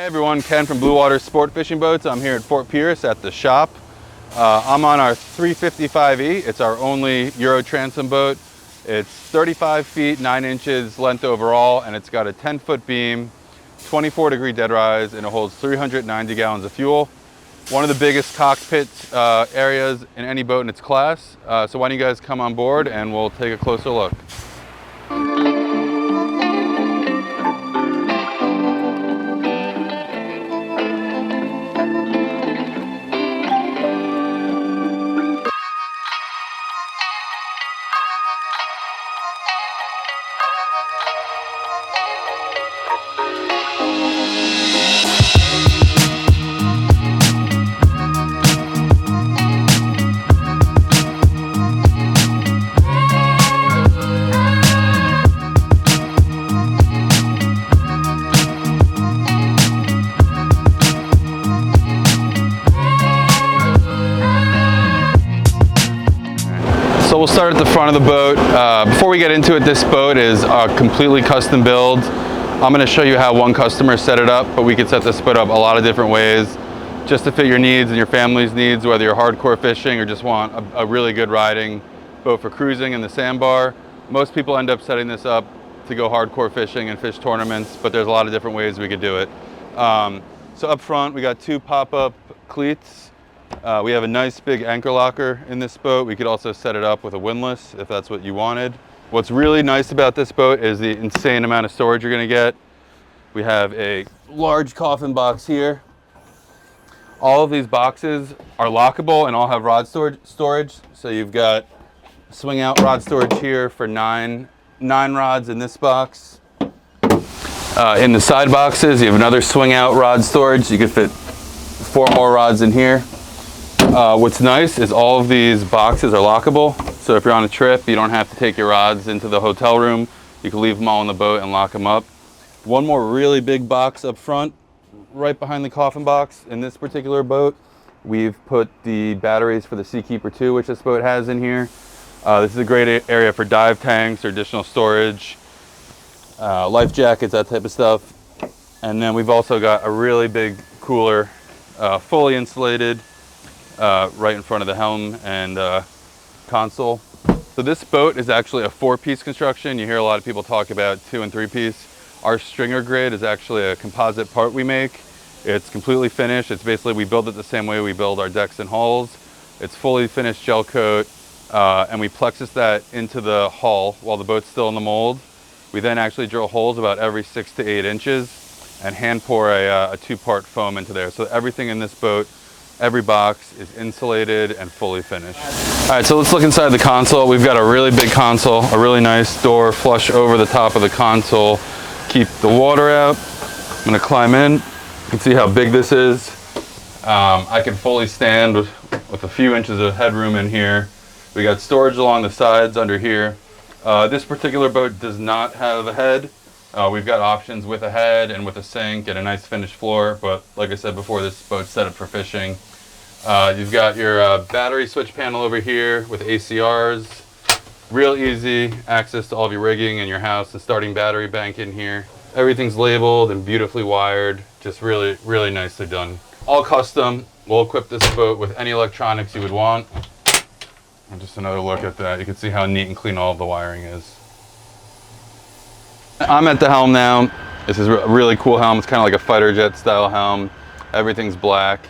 Hey everyone, Ken from Bluewater Sport Fishing Boats. I'm here at Fort Pierce at the shop. I'm on our 355e. It's our only Euro transom boat. It's 35 feet, 9 inches length overall, and it's got a 10-foot beam, 24-degree dead rise, and it holds 390 gallons of fuel. One of the biggest cockpit areas in any boat in its class. So why don't you guys come on board and we'll take a closer look. So we'll start at the front of the boat. Before we get into it, this boat is a completely custom build. I'm going to show you how one customer set it up, but we could set this boat up a lot of different ways just to fit your needs and your family's needs, whether you're hardcore fishing or just want a really good riding boat for cruising in the sandbar. Most people end up setting this up to go hardcore fishing and fish tournaments, but there's a lot of different ways we could do it. So up front, we got 2 pop-up cleats. We have a nice big anchor locker in this boat. We could also set it up with a windlass if that's what you wanted. What's really nice about this boat is the insane amount of storage you're gonna get. We have a large coffin box here. All of these boxes are lockable and all have rod storage. So you've got swing out rod storage here for nine rods in this box. In the side boxes, you have another swing out rod storage. You could fit 4 more rods in here. What's nice is all of these boxes are lockable. So if you're on a trip, you don't have to take your rods into the hotel room. You can leave them all in the boat and lock them up. One more really big box up front, right behind the coffin box. In this particular boat, we've put the batteries for the Seakeeper 2, which this boat has in here. This is a great area for dive tanks or additional storage, life jackets, that type of stuff. And then we've also got a really big cooler, fully insulated, right in front of the helm and console. So this boat is actually a 4-piece construction. You hear a lot of people talk about 2- and 3-piece. Our stringer grid is actually a composite part we make. It's completely finished. It's basically, we build it the same way we build our decks and hulls. It's fully finished gel coat, and we plexus that into the hull while the boat's still in the mold. We then actually drill holes about every 6 to 8 inches and hand pour a 2-part foam into there. So everything in this boat, every box is insulated and fully finished. All right, so let's look inside the console. We've got a really big console, a really nice door flush over the top of the console. Keep the water out. I'm gonna climb in. You can see how big this is. I can fully stand with a few inches of headroom in here. We got storage along the sides under here. This particular boat does not have a head. We've got options with a head and with a sink and a nice finished floor, but like I said before, this boat's set up for fishing. You've got your battery switch panel over here with ACRs. Real easy access to all of your rigging in your house. The starting battery bank in here. Everything's labeled and beautifully wired. Just really, really nicely done. All custom. We'll equip this boat with any electronics you would want. And just another look at that. You can see how neat and clean all of the wiring is. I'm at the helm now. This is a really cool helm. It's kind of like a fighter jet style helm. Everything's black.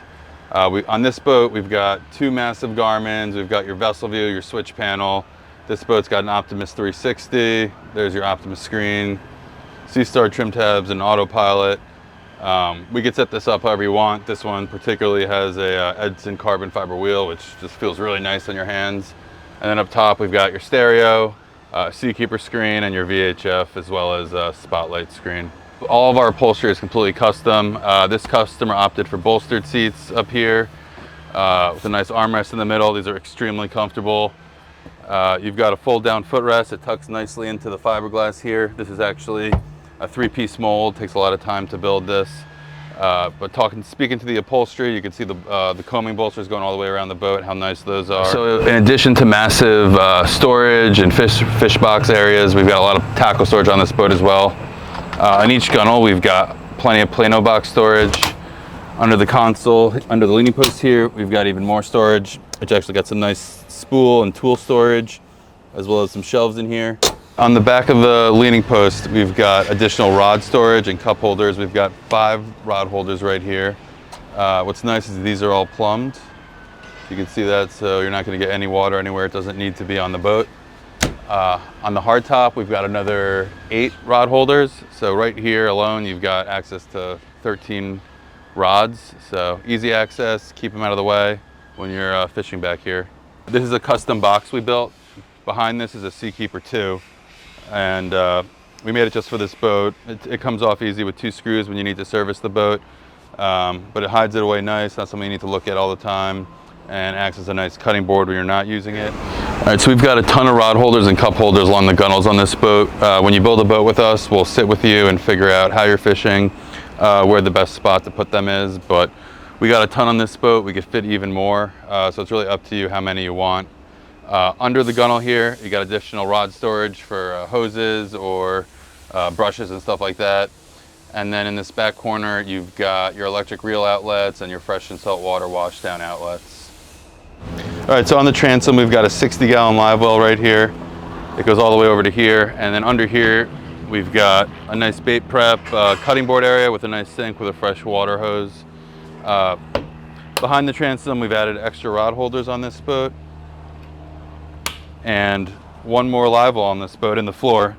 On this boat, we've got 2 massive Garmins. We've got your vessel view, your switch panel. This boat's got an Optimus 360. There's your Optimus screen, Seastar trim tabs, and autopilot. We could set this up however you want. This one particularly has a Edson carbon fiber wheel, which just feels really nice on your hands. And then up top, we've got your stereo, Seakeeper screen, and your VHF, as well as a spotlight screen. All of our upholstery is completely custom. This customer opted for bolstered seats up here with a nice armrest in the middle. These are extremely comfortable. You've got a fold down footrest. It tucks nicely into the fiberglass here. This is actually a 3-piece mold. Takes a lot of time to build this. But speaking to the upholstery, you can see the combing bolsters going all the way around the boat, how nice those are. So in addition to massive storage and fish box areas, we've got a lot of tackle storage on this boat as well. On each gunnel, we've got plenty of Plano box storage. Under the console, under the leaning post here, we've got even more storage, which actually got some nice spool and tool storage, as well as some shelves in here. On the back of the leaning post, we've got additional rod storage and cup holders. We've got 5 rod holders right here. What's nice is these are all plumbed. You can see that, so you're not going to get any water anywhere it doesn't need to be on the boat. On the hardtop, we've got another 8 rod holders. So right here alone, you've got access to 13 rods. So easy access, keep them out of the way when you're fishing back here. This is a custom box we built. Behind this is a Seakeeper 2. And we made it just for this boat. It comes off easy with 2 screws when you need to service the boat. But it hides it away nice, not something you need to look at all the time, and acts as a nice cutting board when you're not using it. All right, so we've got a ton of rod holders and cup holders along the gunnels on this boat. When you build a boat with us, we'll sit with you and figure out how you're fishing, where the best spot to put them is. But we got a ton on this boat. We could fit even more, so it's really up to you how many you want. Under the gunnel here, you got additional rod storage for hoses or brushes and stuff like that. And then in this back corner, you've got your electric reel outlets and your fresh and salt water wash down outlets. All right, so on the transom, we've got a 60-gallon live well right here. It goes all the way over to here. And then under here, we've got a nice bait prep cutting board area with a nice sink with a fresh water hose. Behind the transom, we've added extra rod holders on this boat. And one more live well on this boat in the floor.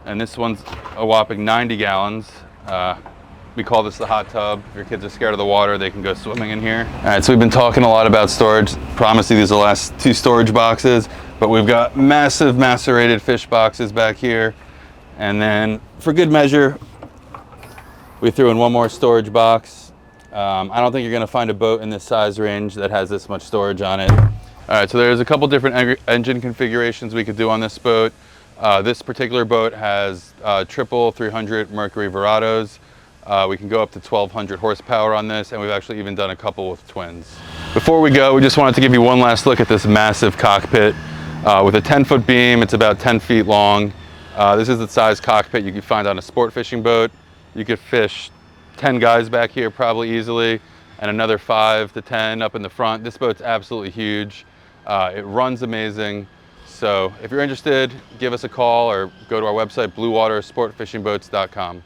And this one's a whopping 90 gallons. We call this the hot tub. If your kids are scared of the water, they can go swimming in here. All right, so we've been talking a lot about storage. Promise you these are the last 2 storage boxes, but we've got massive macerated fish boxes back here. And then for good measure, we threw in one more storage box. I don't think you're gonna find a boat in this size range that has this much storage on it. All right, so there's a couple different engine configurations we could do on this boat. This particular boat has triple 300 Mercury Verados. We can go up to 1,200 horsepower on this, and we've actually even done a couple with twins. Before we go, we just wanted to give you one last look at this massive cockpit. With a 10-foot beam, it's about 10 feet long. This is the size cockpit you can find on a sport fishing boat. You could fish 10 guys back here probably easily, and another 5 to 10 up in the front. This boat's absolutely huge. It runs amazing. So if you're interested, give us a call or go to our website, bluewatersportfishingboats.com.